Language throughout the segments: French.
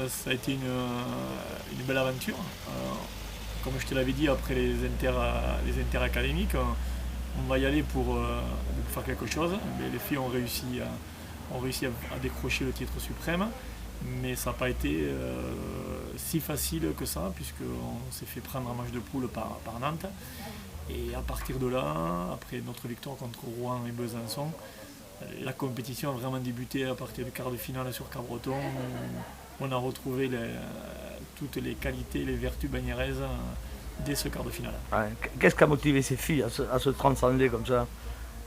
ça a été une belle aventure. Comme je te l'avais dit, après les interacadémiques, on va y aller pour faire quelque chose. Mais les filles ont réussi à décrocher le titre suprême. Mais ça n'a pas été si facile que ça, puisqu'on s'est fait prendre un match de poule par Nantes. Et à partir de là, après notre victoire contre Rouen et Besançon, la compétition a vraiment débuté à partir du quart de finale sur Cabreton, où on a retrouvé toutes les qualités, les vertus bagnéraises dès ce quart de finale. Ouais. Qu'est-ce qui a motivé ces filles à se transcender comme ça?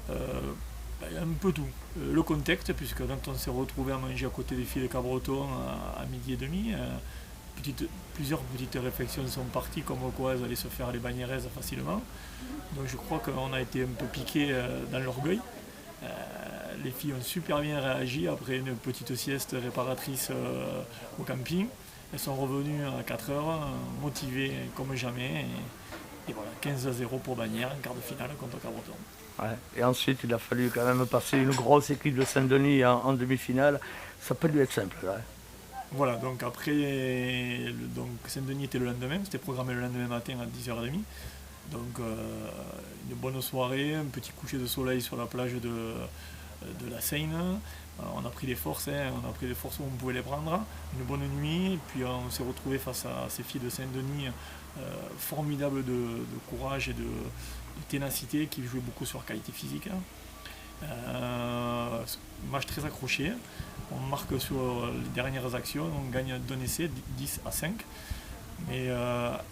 Un peu tout. Le contexte, puisque quand on s'est retrouvé à manger à côté des filles de Cabreton à midi et demi, plusieurs petites réflexions sont parties comme quoi elles allaient se faire les bagnéraises facilement. Donc je crois qu'on a été un peu piqués dans l'orgueil. Les filles ont super bien réagi après une petite sieste réparatrice au camping. Elles sont revenues à 4 heures, motivées comme jamais. Et voilà, 15-0 pour Bagnères, en quart de finale contre Cabreton. Ouais. Et ensuite, il a fallu quand même passer une grosse équipe de Saint-Denis en demi-finale. Ça peut lui être simple. Là. Voilà, donc après, Saint-Denis était le lendemain, c'était programmé le lendemain matin à 10h30. Donc une bonne soirée, un petit coucher de soleil sur la plage de la Seine. On a pris des forces, on a pris des forces où on pouvait les prendre. Une bonne nuit, et puis on s'est retrouvé face à ces filles de Saint-Denis, formidables de courage et de ténacité, qui jouaient beaucoup sur la qualité physique. Match très accroché. On marque sur les dernières actions, on gagne d'un essai, 10-5. Mais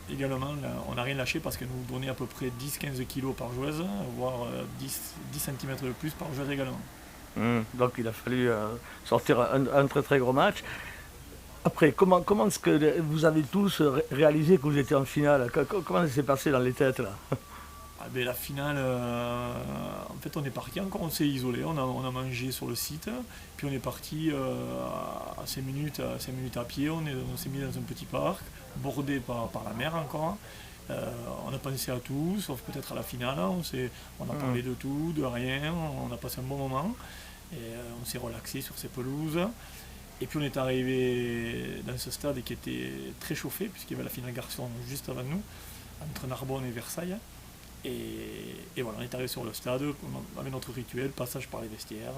également, on n'a rien lâché parce qu'elle nous donnait à peu près 10-15 kg par joueuse, voire 10 cm de plus par joueuse également. Donc il a fallu sortir un très très gros match. Après, comment est-ce que vous avez tous réalisé que vous étiez en finale? Comment ça s'est passé dans les têtes là? La finale, en fait on est parti encore, on s'est isolé, on a mangé sur le site, puis on est parti à 5 minutes à pied, on s'est mis dans un petit parc, bordé par la mer encore. On a pensé à tout, sauf peut-être à la finale, on a parlé de tout, de rien, on a passé un bon moment, et on s'est relaxé sur ces pelouses. Et puis on est arrivé dans ce stade qui était très chauffé, puisqu'il y avait la finale garçon juste avant nous, entre Narbonne et Versailles. Et voilà, on est arrivé sur le stade avec notre rituel, passage par les vestiaires,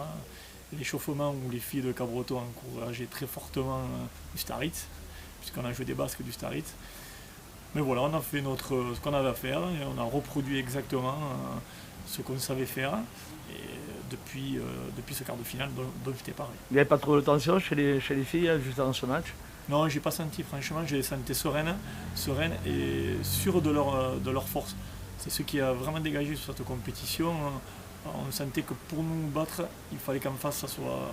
l'échauffement où les filles de Cabreton encourageaient très fortement du Staritz, puisqu'on a joué des basques du Staritz. Mais voilà, on a fait ce qu'on avait à faire et on a reproduit exactement ce qu'on savait faire. Et depuis ce quart de finale dont je t'ai parlé. Il n'y avait pas trop de tension chez les filles juste avant ce match? Non, j'ai pas senti, franchement, j'ai senti sereine et sûre de leur force. C'est ce qui a vraiment dégagé sur cette compétition. On sentait que pour nous battre, il fallait qu'en face ça soit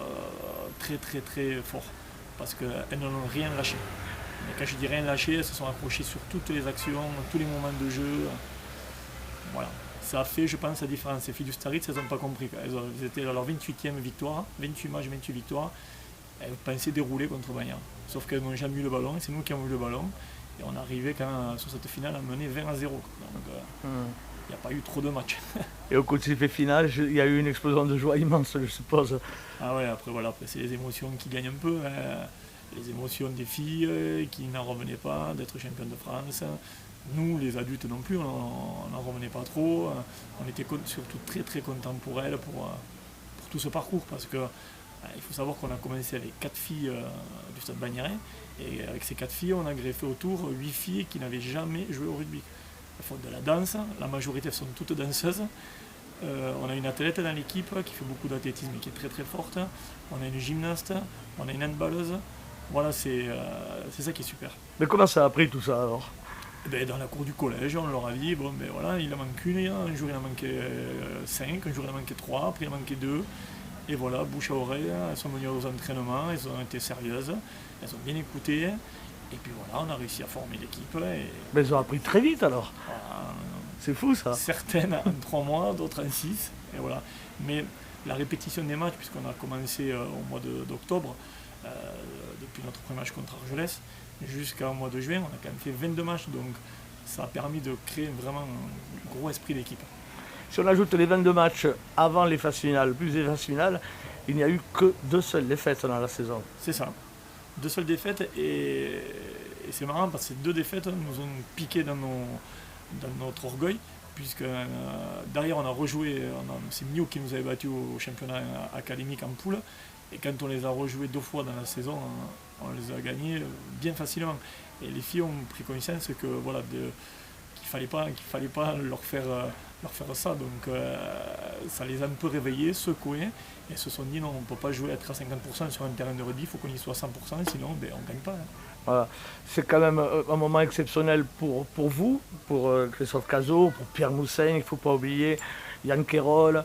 très très très fort. Parce qu'elles n'ont rien lâché. Mais quand je dis rien lâché, elles se sont accrochées sur toutes les actions, tous les moments de jeu. Voilà. Ça a fait, je pense, la différence. Les filles du Staritz, elles n'ont pas compris. Elles étaient à leur 28e victoire, 28 matchs, 28 victoires. Elles pensaient dérouler contre Bagnères. Sauf qu'elles n'ont jamais eu le ballon, c'est nous qui avons eu le ballon. Et on est arrivé sur cette finale à mener 20-0. Donc il n'y a pas eu trop de matchs. Et au coup de sifflet final, il y a eu une explosion de joie immense, je suppose. Ah ouais, après c'est les émotions qui gagnent un peu. Les émotions des filles qui n'en revenaient pas d'être championnes de France. Nous, les adultes non plus, on n'en revenait pas trop. On était surtout très très contents pour elles, pour tout ce parcours. Parce que il faut savoir qu'on a commencé avec 4 filles du Stade Bagnérais. Et avec ces 4 filles, on a greffé autour 8 filles qui n'avaient jamais joué au rugby. Elles font de la danse, la majorité sont toutes danseuses. On a une athlète dans l'équipe qui fait beaucoup d'athlétisme et qui est très très forte. On a une gymnaste, on a une handballeuse. Voilà, c'est ça qui est super. Mais comment ça a pris tout ça alors? Dans la cour du collège, on leur a dit, voilà, il en manque une, un jour il en manquait 5, un jour il en manquait 3, après il en manquait 2. Et voilà, bouche à oreille, elles sont venues aux entraînements, elles ont été sérieuses, elles ont bien écouté. Et puis voilà, on a réussi à former l'équipe. Mais elles ont appris très vite alors. Voilà, c'est fou ça. Certaines en 3 mois, d'autres en 6. Et voilà. Mais la répétition des matchs, puisqu'on a commencé au mois d'octobre, depuis notre premier match contre Argelès, jusqu'au mois de juin, on a quand même fait 22 matchs. Donc ça a permis de créer vraiment un gros esprit d'équipe. Si on ajoute les 22 matchs avant les phases finales, plus les phases finales, il n'y a eu que 2 seules défaites dans la saison. C'est ça. 2 seules défaites et c'est marrant parce que ces 2 défaites nous ont piqué dans notre orgueil, puisque derrière on a rejoué, c'est Mio qui nous avait battu au championnat académique en poule, et quand on les a rejoués 2 fois dans la saison, on les a gagnés bien facilement. Et les filles ont pris conscience que voilà, qu'il fallait pas leur faire ça, donc ça les a un peu réveillés, secoués, et se sont dit non, on ne peut pas jouer être à 50% sur un terrain de rugby, il faut qu'on y soit à 100%, sinon on ne gagne pas. Voilà. C'est quand même un moment exceptionnel pour vous, pour Christophe Cazot, pour Pierre Moussin, il ne faut pas oublier, Yann Quérol,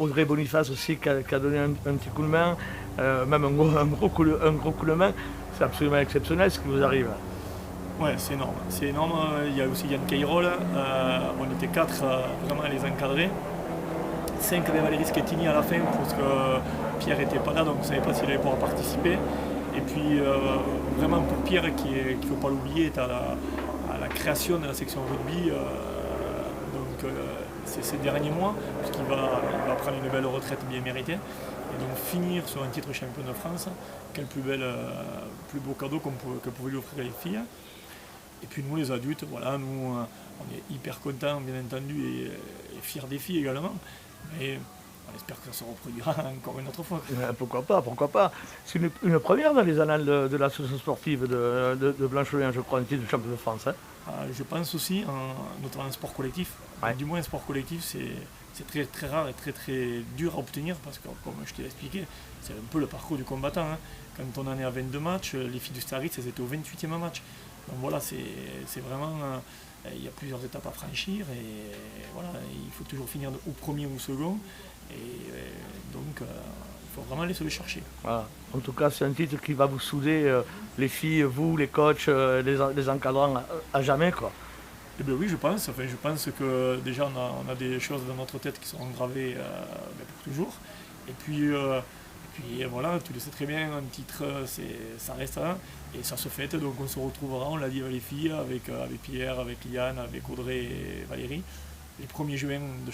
Audrey Boniface aussi qui a donné un petit coup de main, même un gros coup de main. C'est absolument exceptionnel ce qui vous arrive. Ouais, c'est énorme. C'est énorme. Il y a aussi Yann Quérol, on était 4 vraiment à les encadrer. 5 avec Valérie Schettini à la fin parce que Pierre n'était pas là, donc on ne savait pas s'il allait pouvoir participer. Et puis vraiment pour Pierre, qu'il ne faut pas l'oublier, est à la création de la section rugby ces derniers mois, puisqu'il va prendre une belle retraite bien méritée. Et donc finir sur un titre champion de France, quel plus beau cadeau que pouvaient lui offrir les filles. Et puis nous les adultes, voilà, nous on est hyper contents bien entendu et fiers des filles également. Mais on espère que ça se reproduira encore une autre fois. Pourquoi pas. C'est une première dans les annales de l'association sportive de Blanchelein, je crois, un titre de champion de France. Hein. Je pense aussi, notamment en sport collectif. Ouais. Du moins, un sport collectif, c'est très, très rare et très, très dur à obtenir parce que, comme je t'ai expliqué, c'est un peu le parcours du combattant. Hein. Quand on en est à 22 matchs, les filles du Staritz, elles étaient au 28e match. Donc voilà, c'est vraiment... il y a plusieurs étapes à franchir et voilà, il faut toujours finir au premier ou au second. Et donc, il faut vraiment aller se le chercher. Voilà. En tout cas, c'est un titre qui va vous souder, les filles, vous, les coachs, les encadrants, à jamais, quoi. Eh bien oui, je pense. Enfin, je pense que déjà, on a des choses dans notre tête qui seront gravées pour toujours. Et puis voilà, tu le sais très bien, un titre, ça reste un, et ça se fête. Donc on se retrouvera, on l'a dit avec les filles, avec Pierre, avec Liane, avec Audrey et Valérie. Les 1er juin de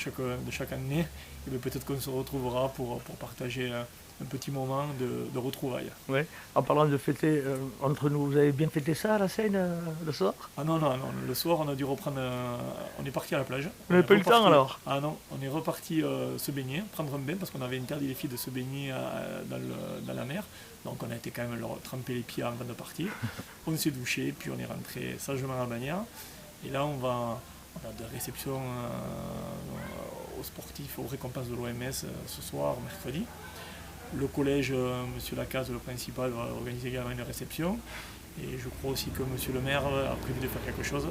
chaque année, et peut-être qu'on se retrouvera pour partager un petit moment de retrouvailles. Oui, en parlant de fêter entre nous, vous avez bien fêté ça à la Seine le soir? Ah non, le soir on a dû reprendre, on est parti à la plage. Vous n'avez pas eu le temps alors? Ah non, on est reparti se baigner, prendre un bain parce qu'on avait interdit les filles de se baigner dans la mer. Donc on a été quand même leur tremper les pieds avant de partir. On s'est douché, puis on est rentré sagement à la bannière. Et là on a des réceptions aux sportifs, aux récompenses de l'OMS ce soir, mercredi. Le collège, M. Lacaze, le principal, va organiser également une réception. Et je crois aussi que M. le maire a prévu de faire quelque chose.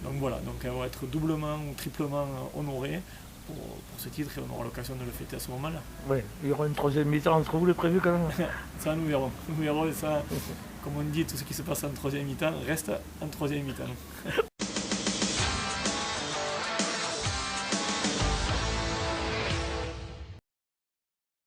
Donc voilà, donc elle va être doublement ou triplement honorée pour ce titre et on aura l'occasion de le fêter à ce moment-là. Oui, il y aura une 3e mi-temps entre vous, les prévu quand même. Ça, nous verrons. Nous verrons et ça, comme on dit, tout ce qui se passe en 3e mi-temps reste en 3e mi-temps.